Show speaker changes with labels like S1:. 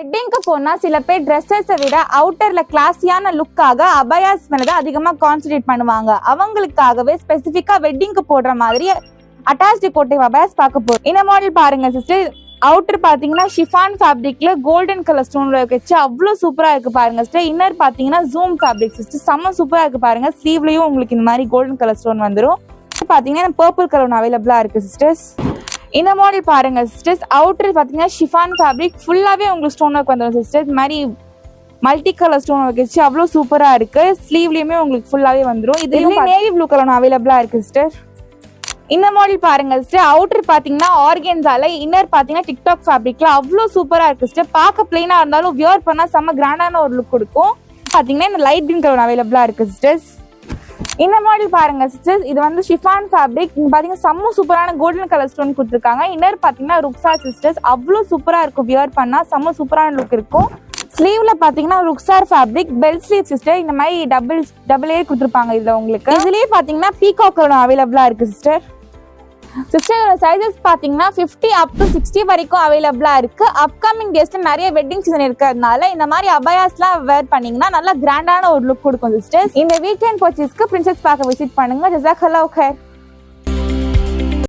S1: வெட்டிங்க்கு போனா சில பேர் ட்ரெஸ்ஸஸை விட அவுட்டர்ல கிளாஸியான லுக்காக அபயாஸ் மேலதான் அதிகமா கான்சென்ட்ரேட் பண்ணுவாங்க. அவங்களுக்காகவே ஸ்பெசிபிக்கா வெட்டிங்க்கு போடுற மாதிரி அட்டாச்டு கோட்டை அபயாஸ் பார்க்க போறோம். இந்த மாடல் பாருங்க சிஸ்டர். அவுட்டர் பாத்தீங்கன்னா ஷிஃபான் ஃபேப்ரிக்ல கோல்டன் கலர் ஸ்டோன் வச்சு அவ்வளவு சூப்பரா இருக்கு பாருங்க சிஸ்டர். இன்னர் பாத்தீங்கன்னா ஜூம் ஃபேப்ரிக் சிஸ்டர், செம்ம சூப்பரா இருக்கு பாருங்க. ஸ்லீவ்லயும் உங்களுக்கு இந்த மாதிரி கோல்டன் கலர் ஸ்டோன் வந்துடும். பாத்தீங்கன்னா பர்பிள் கலர் அவைலபிளா இருக்கு சிஸ்டர்ஸ். இந்த மாடல் பாருங்க சிஸ்டர்ஸ். அவுட்டர் பாத்தீங்கன்னா ஷிஃபான் ஃபேப்ரிக் ஃபுல்லாவே உங்களுக்கு ஸ்டோன் ஒர்க் வந்துடும் சிஸ்டர்ஸ். இந்த மாதிரி மல்டி கலர் ஸ்டோன் ஒர்க் வச்சு அவ்வளவு சூப்பரா இருக்கு. ஸ்லீவ்லயுமே உங்களுக்கு ஃபுல்லாவே வந்துடும். இதுலயும் நேவி ப்ளூ கலர் அவைலபிளா இருக்கு சிஸ்டர். இந்த மாடல் பாருங்க சிஸ்டர். அவுட்டர் பாத்தீங்கன்னா ஆர்கன்ஸால, இன்னர் பாத்தீங்கன்னா டிக்டாக் ஃபேப்ரிக்ல அவ்வளவு சூப்பரா இருக்கு சிஸ்டர். பார்க்க பிளைனா இருந்தாலும் வியர் பண்ணா செம்ம கிராண்டான ஒரு லுக் கொடுக்கும். பாத்தீங்கன்னா இந்த லைட் கிரீன் கலர் அவைலபிளா இருக்கு சிஸ்டர்ஸ். இந்த மாடல் பாருங்க சிஸ்டர்ஸ். இது வந்து ஷிஃபான் ஃபேப்ரிக். இங்க பாத்தீங்கன்னா செம்ம சூப்பரான கோல்டன் கலர் ஸ்டோன் கொடுத்துருக்காங்க. இன்னர் பாத்தீங்கன்னா ருக்ஸார் சிஸ்டர்ஸ், அவ்வளவு சூப்பரா இருக்கும். வியர் பண்ணா செம்ம சூப்பரான லுக் இருக்கும். ஸ்லீவ்ல பாத்தீங்கன்னா ருக்ஸார் ஃபேப்ரிக் பெல் ஸ்லீவ் சிஸ்டர். இந்த மாதிரி டபுள் ஏர் கொடுத்துருப்பாங்க இதுல உங்களுக்கு. இதுலயே பாத்தீங்கன்னா பீகாக் கலர் அவைலபிளா இருக்கு சிஸ்டர். சிஸ்டர் சைஸஸ் பாத்தீங்கன்னா 50 up to 60 வரைக்கும் அவைலபிளா இருக்கு. அப்கமிங் டேஸ்ல நிறைய வெட்டிங் சீசன் இருக்கிறதுனால இந்த மாதிரி அபயாஸ்லாம் வேர் பண்ணீங்கன்னா நல்லா கிராண்டான ஒரு லுக் கொடுக்கும் சிஸ்டர். இந்த வீக்கெண்ட் பர்ச்சேஸ்க்கு பிரின்சஸ் பார்க்க விசிட் பண்ணுங்க. ஜஸாக்கல்லாஹ் ஹைர்.